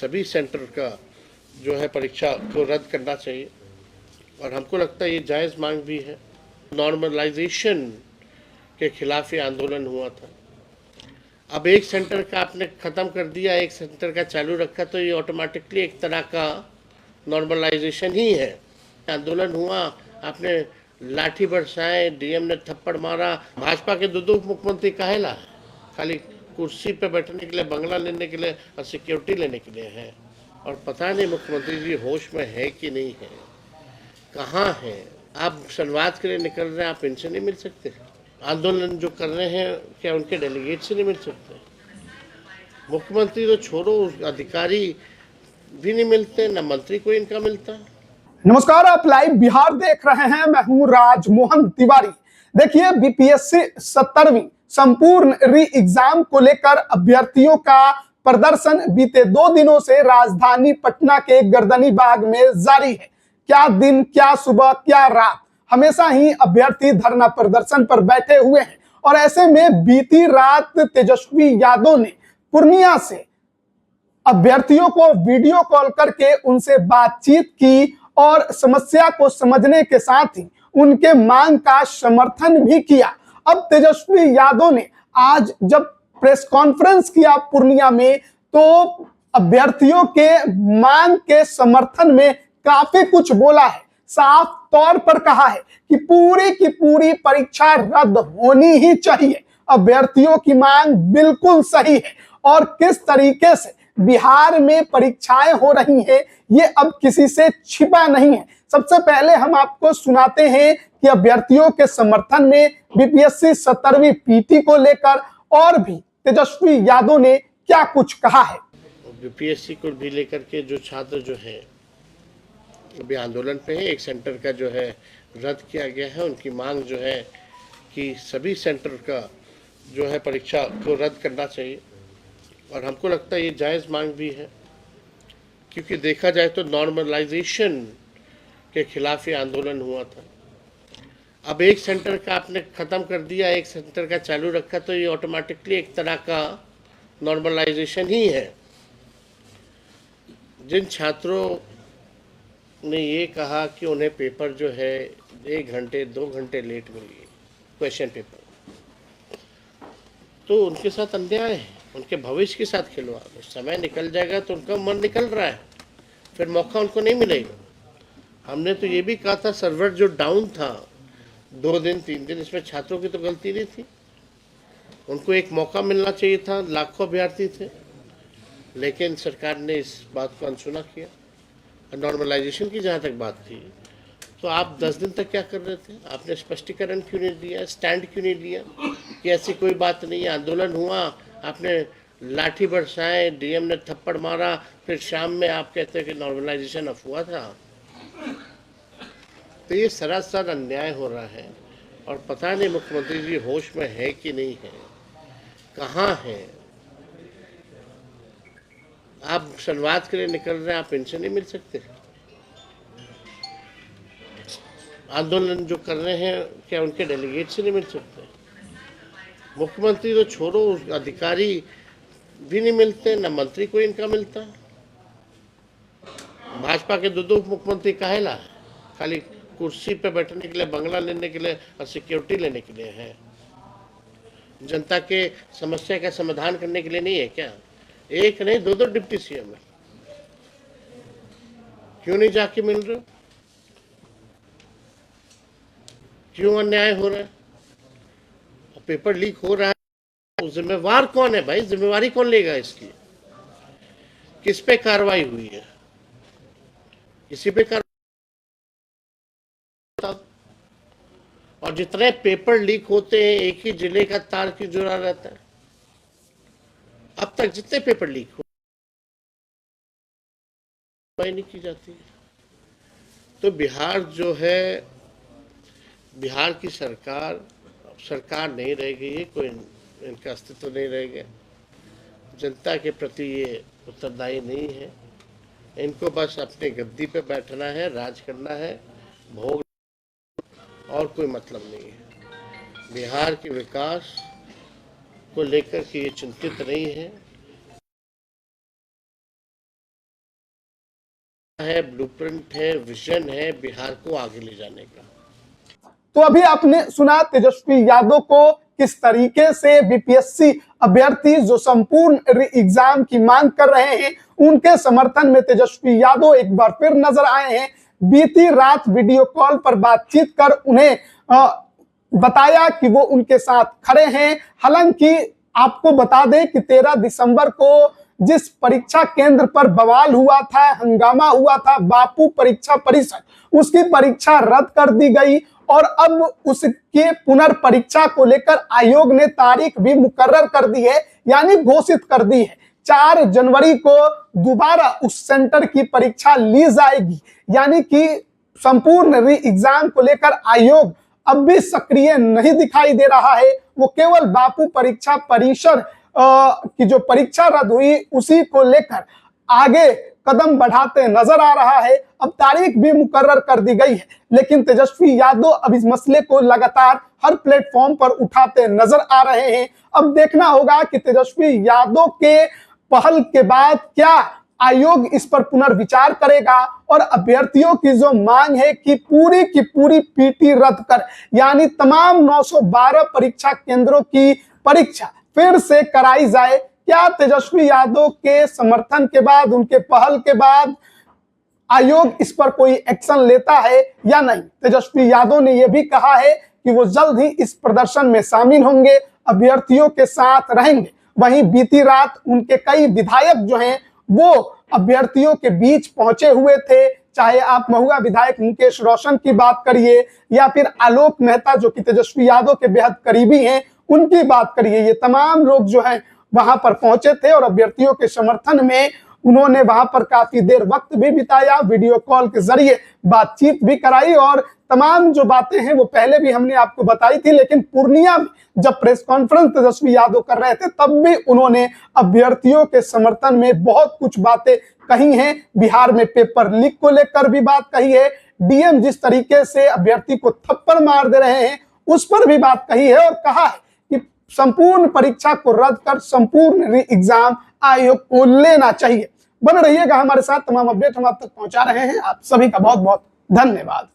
सभी सेंटर का जो है परीक्षा को रद्द करना चाहिए और हमको लगता है ये जायज़ मांग भी है। नॉर्मलाइजेशन के खिलाफ ये आंदोलन हुआ था। अब एक सेंटर का आपने ख़त्म कर दिया, एक सेंटर का चालू रखा, तो ये ऑटोमेटिकली एक तरह का नॉर्मलाइजेशन ही है। आंदोलन हुआ, आपने लाठी बरसाए, डीएम ने थप्पड़ मारा। भाजपा के दो मुख्यमंत्री काहेला है? खाली कुर्सी पे बैठने के लिए, बंगला लेने के लिए और सिक्योरिटी लेने के लिए है। और पता नहीं मुख्यमंत्री जी होश में है कि नहीं है, कहाँ है? आप संवाद के लिए निकल रहे हैं, आप इनसे नहीं मिल सकते? आंदोलन जो कर रहे हैं, क्या उनके डेलीगेट से नहीं मिल सकते? मुख्यमंत्री तो छोड़ो, अधिकारी भी नहीं मिलते, ना मंत्री कोई इनका मिलता। नमस्कार, आप लाइव बिहार देख रहे हैं। मैं हूं राजमोहन तिवारी। देखिए, बीपीएससी 17वीं संपूर्ण री एग्जाम को लेकर अभ्यर्थियों का प्रदर्शन बीते 2 दिनों से राजधानी पटना के गर्दनी बाग में जारी है। क्या दिन, क्या सुबह, क्या रात, हमेशा ही अभ्यर्थी धरना प्रदर्शन पर बैठे हुए हैं। और ऐसे में बीती रात तेजस्वी यादव ने पूर्णिया से अभ्यर्थियों को वीडियो कॉल करके उनसे बातचीत की और समस्या को समझने के साथ ही उनके मांग का समर्थन भी किया। अब तेजस्वी यादव ने आज जब प्रेस कॉन्फ्रेंस किया पूर्णिया में, तो अभ्यर्थियों के मांग के समर्थन में काफी कुछ बोला है। साफ तौर पर कहा है कि पूरी की पूरी परीक्षा रद्द होनी ही चाहिए। अभ्यर्थियों की मांग बिल्कुल सही है और किस तरीके से बिहार में परीक्षाएं हो रही हैं, ये अब किसी से छिपा नहीं है। सबसे पहले हम आपको सुनाते हैं कि अभ्यर्थियों के समर्थन में बीपीएससी 17वीं पीटी को लेकर और भी तेजस्वी यादव ने क्या कुछ कहा है। बीपीएससी को भी लेकर के जो छात्र जो है अभी आंदोलन पे है, एक सेंटर का जो है रद्द किया गया है। उनकी मांग जो है कि सभी सेंटर का जो है परीक्षा को रद्द करना चाहिए और हमको लगता है ये जायज़ मांग भी है, क्योंकि देखा जाए तो नॉर्मलाइजेशन के खिलाफ ये आंदोलन हुआ था। अब एक सेंटर का आपने ख़त्म कर दिया, एक सेंटर का चालू रखा, तो ये ऑटोमेटिकली एक तरह का नॉर्मलाइजेशन ही है। जिन छात्रों ने ये कहा कि उन्हें पेपर जो है 1 घंटे 2 घंटे लेट मिली, क्वेश्चन पेपर, तो उनके साथ अन्याय है, उनके भविष्य के साथ खिलवाड़। समय निकल जाएगा तो उनका मन निकल रहा है, फिर मौका उनको नहीं मिलेगा। हमने तो ये भी कहा था, सर्वर जो डाउन था 2 दिन 3 दिन, इसमें छात्रों की तो गलती नहीं थी। उनको एक मौका मिलना चाहिए था, लाखों अभ्यर्थी थे, लेकिन सरकार ने इस बात को अनसुना किया। नॉर्मलाइजेशन की जहाँ तक बात थी, तो आप 10 दिन तक क्या कर रहे थे? आपने स्पष्टीकरण क्यों नहीं दिया, स्टैंड क्यों नहीं लिया कि ऐसी कोई बात नहीं है? आंदोलन हुआ, आपने लाठी बरसाए, डीएम ने थप्पड़ मारा, फिर शाम में आप कहते हैं कि नॉर्मलाइजेशन अफवाह था। तो ये सरासर अन्याय हो रहा है और पता नहीं मुख्यमंत्री जी होश में है कि नहीं है, कहाँ है? आप संवाद के लिए निकल रहे हैं, आप इनसे नहीं मिल सकते? आंदोलन जो कर रहे हैं, क्या उनके डेलीगेट से नहीं मिल सकते? मुख्यमंत्री तो छोड़ो, अधिकारी भी नहीं मिलते, ना मंत्री कोई इनका मिलता। भाजपा के दो मुख्यमंत्री काहेला है? खाली कुर्सी पे बैठने के लिए, बंगला लेने के लिए और सिक्योरिटी लेने के लिए है। जनता के समस्या का समाधान करने के लिए नहीं है क्या? एक नहीं, 2 डिप्टी सीएम है, क्यों नहीं जाके मिल रहे? क्यों अन्याय हो रहा है? पेपर लीक हो रहा है, जिम्मेवार कौन है भाई? जिम्मेवारी कौन लेगा इसकी? किस पे कार्रवाई हुई है? किसी पे कार्रवाई? और जितने पेपर लीक होते हैं, एक ही जिले का तार क्यों जुड़ा रहता है? अब तक जितने पेपर लीक हो नहीं की जाती है। तो बिहार जो है, बिहार की सरकार नहीं रह गई है, कोई इनका अस्तित्व नहीं रह गया। जनता के प्रति ये उत्तरदायी नहीं है। इनको बस अपने गद्दी पे बैठना है, राज करना है, भोग, और कोई मतलब नहीं है। बिहार के विकास को लेकर के ये चिंतित नहीं है। है, ब्लूप्रिंट है, विजन है बिहार को आगे ले जाने का। तो अभी आपने सुना तेजस्वी यादव को किस तरीके से बीपीएससी अभ्यर्थी जो संपूर्ण एग्जाम की मांग कर रहे हैं उनके समर्थन में तेजस्वी यादव एक बार फिर नजर आए हैं। बीती रात वीडियो कॉल पर बातचीत कर उन्हें बताया कि वो उनके साथ खड़े हैं। हालांकि आपको बता दें कि 13 दिसंबर को जिस परीक्षा केंद्र पर बवाल हुआ था, हंगामा हुआ था, बापू परीक्षा परिषद, उसकी परीक्षा रद्द कर दी गई और अब उसके पुनर्परीक्षा को लेकर आयोग ने तारीख भी मुकर्रर कर दी है, यानी घोषित कर दी है। 4 जनवरी को दोबारा उस सेंटर की परीक्षा ली जाएगी, यानी कि संपूर्ण री एग्जाम को लेकर आयोग अब भी सक्रिय नहीं दिखाई दे रहा है। वो केवल बापू परीक्षा परिसर की जो परीक्षा रद्द हुई उसी को लेकर आगे कदम बढ़ाते नजर आ रहा है। अब तारीख भी मुकर्रर कर दी गई है, लेकिन तेजस्वी यादव अब इस मसले को लगातार हर प्लेटफॉर्म पर उठाते नजर आ रहे हैं। अब देखना होगा कि तेजस्वी यादव के पहल के बाद क्या आयोग इस पर पुनर्विचार करेगा और अभ्यर्थियों की जो मांग है कि पूरी की पूरी पीटी रद्द कर, यानी तमाम 912 परीक्षा केंद्रों की परीक्षा फिर से कराई जाए। क्या तेजस्वी यादव के समर्थन के बाद, उनके पहल के बाद आयोग इस पर कोई एक्शन लेता है या नहीं? तेजस्वी यादव ने यह भी कहा है कि वो जल्द ही इस प्रदर्शन में शामिल होंगे, अभ्यर्थियों के साथ रहेंगे। वहीं बीती रात उनके कई विधायक जो हैं वो अभ्यर्थियों के बीच पहुंचे हुए थे, चाहे आप महुआ विधायक मुकेश रोशन की बात करिए या फिर आलोक मेहता जो कि तेजस्वी यादव के बेहद करीबी हैं उनकी बात करिए। ये तमाम लोग जो हैं वहां पर पहुंचे थे और अभ्यर्थियों के समर्थन में उन्होंने वहां पर काफी देर वक्त भी बिताया, वीडियो कॉल के जरिए बातचीत भी कराई और तमाम जो बातें हैं वो पहले भी हमने आपको बताई थी। लेकिन पूर्णिया में जब प्रेस कॉन्फ्रेंस तेजस्वी यादव कर रहे थे तब भी उन्होंने अभ्यर्थियों के समर्थन में बहुत कुछ बातें कही हैं। बिहार में पेपर लीक को लेकर भी बात कही है, डीएम जिस तरीके से अभ्यर्थी को थप्पड़ मार दे रहे हैं उस पर भी बात कही है और कहा है कि संपूर्ण परीक्षा को रद्द कर संपूर्ण री एग्जाम आयोग को लेना चाहिए। बन रहिएगा हमारे साथ, तमाम अपडेट हम आप तक पहुंचा रहे हैं। आप सभी का बहुत बहुत धन्यवाद।